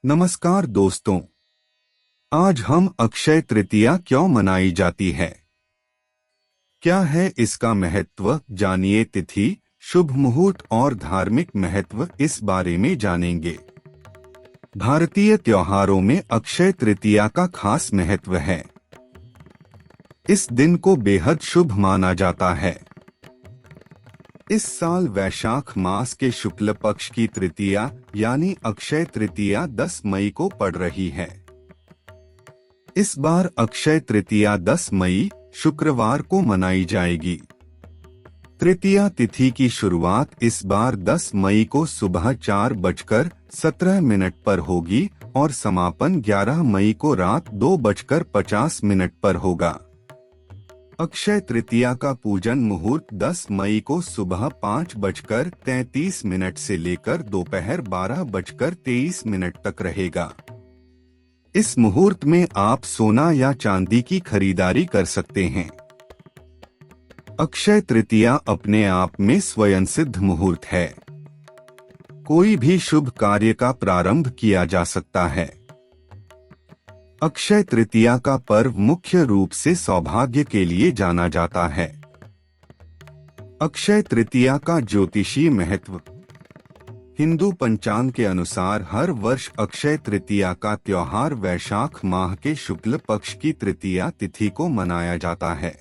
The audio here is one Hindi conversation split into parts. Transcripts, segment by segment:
नमस्कार दोस्तों। आज हम अक्षय तृतीया क्यों मनाई जाती है, क्या है इसका महत्व, जानिए। तिथि, शुभ मुहूर्त और धार्मिक महत्व, इस बारे में जानेंगे। भारतीय त्योहारों में अक्षय तृतीया का खास महत्व है। इस दिन को बेहद शुभ माना जाता है। इस साल वैशाख मास के शुक्ल पक्ष की तृतीया यानी अक्षय तृतीया 10 मई को पड़ रही है। इस बार अक्षय तृतीया 10 मई शुक्रवार को मनाई जाएगी। तृतीया तिथि की शुरुआत इस बार 10 मई को सुबह 4:17 पर होगी और समापन 11 मई को रात 2:50 पर होगा। अक्षय तृतीया का पूजन मुहूर्त 10 मई को सुबह 5:33 से लेकर दोपहर 12:23 तक रहेगा। इस मुहूर्त में आप सोना या चांदी की खरीदारी कर सकते हैं। अक्षय तृतीया अपने आप में स्वयं सिद्ध मुहूर्त है। कोई भी शुभ कार्य का प्रारंभ किया जा सकता है। अक्षय तृतीया का पर्व मुख्य रूप से सौभाग्य के लिए जाना जाता है। अक्षय तृतीया का ज्योतिषीय महत्व। हिंदू पंचांग के अनुसार हर वर्ष अक्षय तृतीया का त्योहार वैशाख माह के शुक्ल पक्ष की तृतीया तिथि को मनाया जाता है।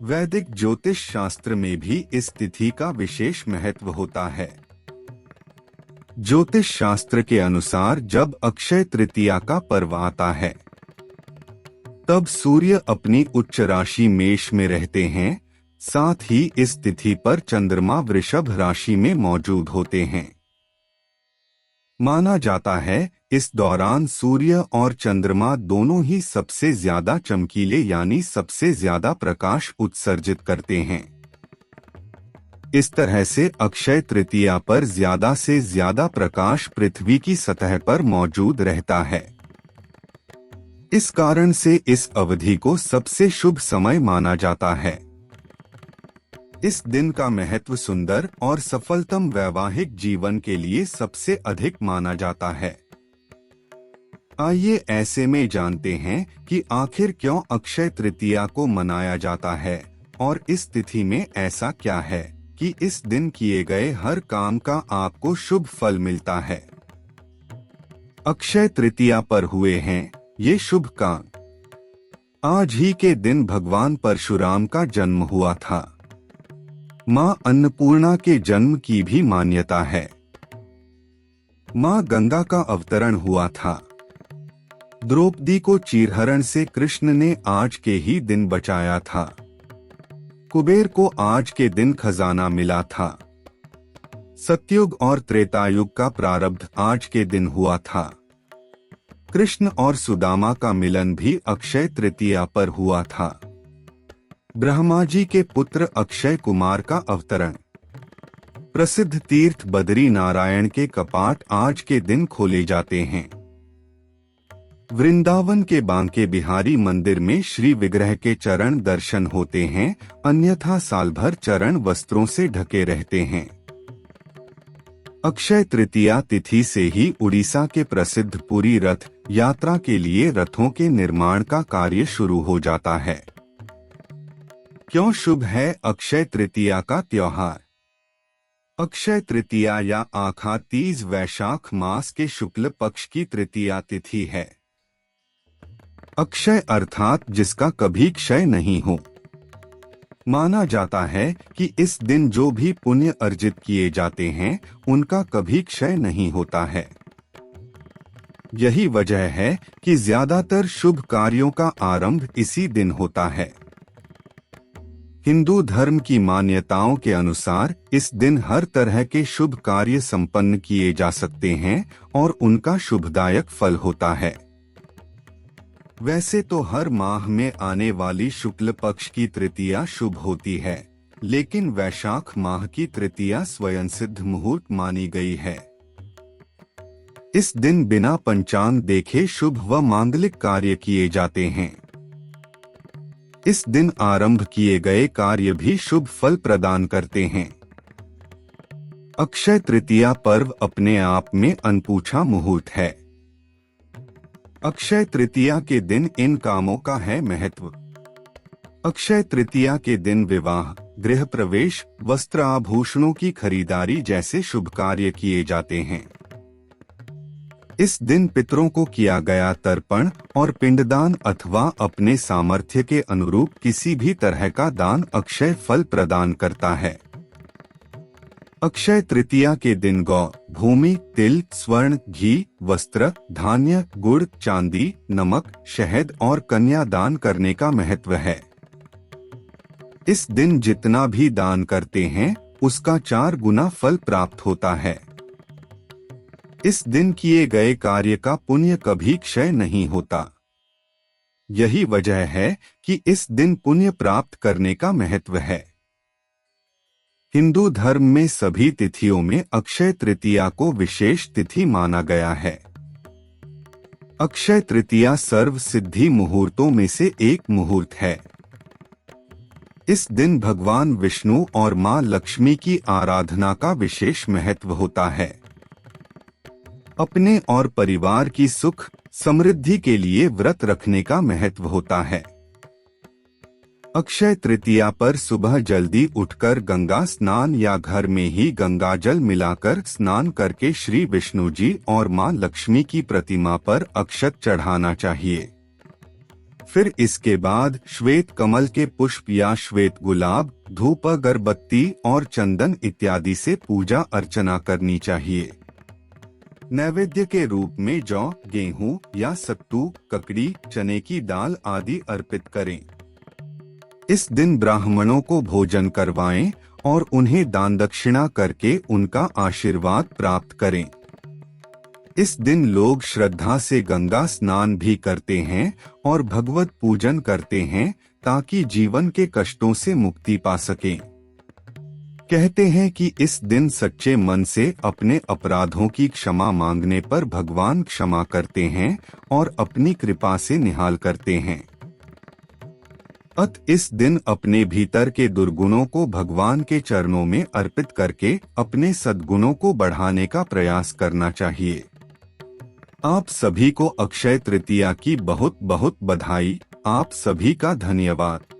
वैदिक ज्योतिष शास्त्र में भी इस तिथि का विशेष महत्व होता है। ज्योतिष शास्त्र के अनुसार जब अक्षय तृतीया का पर्व आता है तब सूर्य अपनी उच्च राशि मेष में रहते हैं, साथ ही इस तिथि पर चंद्रमा वृषभ राशि में मौजूद होते हैं। माना जाता है इस दौरान सूर्य और चंद्रमा दोनों ही सबसे ज्यादा चमकीले यानी सबसे ज्यादा प्रकाश उत्सर्जित करते हैं। इस तरह से अक्षय तृतीया पर ज्यादा से ज्यादा प्रकाश पृथ्वी की सतह पर मौजूद रहता है। इस कारण से इस अवधि को सबसे शुभ समय माना जाता है। इस दिन का महत्व सुंदर और सफलतम वैवाहिक जीवन के लिए सबसे अधिक माना जाता है। आइए ऐसे में जानते हैं कि आखिर क्यों अक्षय तृतीया को मनाया जाता है और इस तिथि में ऐसा क्या है कि इस दिन किए गए हर काम का आपको शुभ फल मिलता है। अक्षय तृतीया पर हुए हैं ये शुभ काम। आज ही के दिन भगवान परशुराम का जन्म हुआ था। मां अन्नपूर्णा के जन्म की भी मान्यता है। मां गंगा का अवतरण हुआ था। द्रौपदी को चीरहरण से कृष्ण ने आज के ही दिन बचाया था। कुबेर को आज के दिन खजाना मिला था। सतयुग और त्रेतायुग का प्रारब्ध आज के दिन हुआ था। कृष्ण और सुदामा का मिलन भी अक्षय तृतीया पर हुआ था। ब्रह्मा जी के पुत्र अक्षय कुमार का अवतरण। प्रसिद्ध तीर्थ बद्री नारायण के कपाट आज के दिन खोले जाते हैं। वृंदावन के बांके बिहारी मंदिर में श्री विग्रह के चरण दर्शन होते हैं, अन्यथा साल भर चरण वस्त्रों से ढके रहते हैं। अक्षय तृतीया तिथि से ही उड़ीसा के प्रसिद्ध पुरी रथ यात्रा के लिए रथों के निर्माण का कार्य शुरू हो जाता है। क्यों शुभ है अक्षय तृतीया का त्योहार। अक्षय तृतीया या आखा तीज वैशाख मास के शुक्ल पक्ष की तृतीया तिथि है। अक्षय अर्थात जिसका कभी क्षय नहीं हो। माना जाता है कि इस दिन जो भी पुण्य अर्जित किए जाते हैं उनका कभी क्षय नहीं होता है। यही वजह है कि ज्यादातर शुभ कार्यों का आरंभ इसी दिन होता है। हिंदू धर्म की मान्यताओं के अनुसार इस दिन हर तरह के शुभ कार्य संपन्न किए जा सकते हैं और उनका शुभदायक फल होता है। वैसे तो हर माह में आने वाली शुक्ल पक्ष की तृतीया शुभ होती है, लेकिन वैशाख माह की तृतीया स्वयं सिद्ध मुहूर्त मानी गई है। इस दिन बिना पंचांग देखे शुभ व मांगलिक कार्य किए जाते हैं। इस दिन आरंभ किए गए कार्य भी शुभ फल प्रदान करते हैं। अक्षय तृतीया पर्व अपने आप में अनपूछा मुहूर्त है। अक्षय तृतीया के दिन इन कामों का है महत्व। अक्षय तृतीया के दिन विवाह, गृह प्रवेश, वस्त्र आभूषणों की खरीदारी जैसे शुभ कार्य किए जाते हैं। इस दिन पितरों को किया गया तर्पण और पिंडदान अथवा अपने सामर्थ्य के अनुरूप किसी भी तरह का दान अक्षय फल प्रदान करता है। अक्षय तृतीया के दिन गौ, भूमि, तिल, स्वर्ण, घी, वस्त्र, धान्य, गुड़, चांदी, नमक, शहद और कन्या दान करने का महत्व है। इस दिन जितना भी दान करते हैं उसका 4 गुना फल प्राप्त होता है। इस दिन किए गए कार्य का पुण्य कभी क्षय नहीं होता। यही वजह है कि इस दिन पुण्य प्राप्त करने का महत्व है। हिंदू धर्म में सभी तिथियों में अक्षय तृतीया को विशेष तिथि माना गया है। अक्षय तृतीया सर्व सिद्धि मुहूर्तों में से एक मुहूर्त है। इस दिन भगवान विष्णु और मां लक्ष्मी की आराधना का विशेष महत्व होता है। अपने और परिवार की सुख समृद्धि के लिए व्रत रखने का महत्व होता है। अक्षय तृतीया पर सुबह जल्दी उठकर गंगा स्नान या घर में ही गंगा जल मिलाकर स्नान करके श्री विष्णु जी और मां लक्ष्मी की प्रतिमा पर अक्षत चढ़ाना चाहिए। फिर इसके बाद श्वेत कमल के पुष्प या श्वेत गुलाब, धूप, अगरबत्ती और चंदन इत्यादि से पूजा अर्चना करनी चाहिए। नैवेद्य के रूप में जौ, गेहूं या सत्तू, ककड़ी, चने की दाल आदि अर्पित करें। इस दिन ब्राह्मणों को भोजन करवाएं और उन्हें दान दक्षिणा करके उनका आशीर्वाद प्राप्त करें। इस दिन लोग श्रद्धा से गंगा स्नान भी करते हैं और भगवत पूजन करते हैं ताकि जीवन के कष्टों से मुक्ति पा सकें। कहते हैं कि इस दिन सच्चे मन से अपने अपराधों की क्षमा मांगने पर भगवान क्षमा करते हैं और अपनी कृपा से निहाल करते हैं। इस दिन अपने भीतर के दुर्गुणों को भगवान के चरणों में अर्पित करके अपने सद्गुणों को बढ़ाने का प्रयास करना चाहिए। आप सभी को अक्षय तृतीया की बहुत बहुत बधाई। आप सभी का धन्यवाद।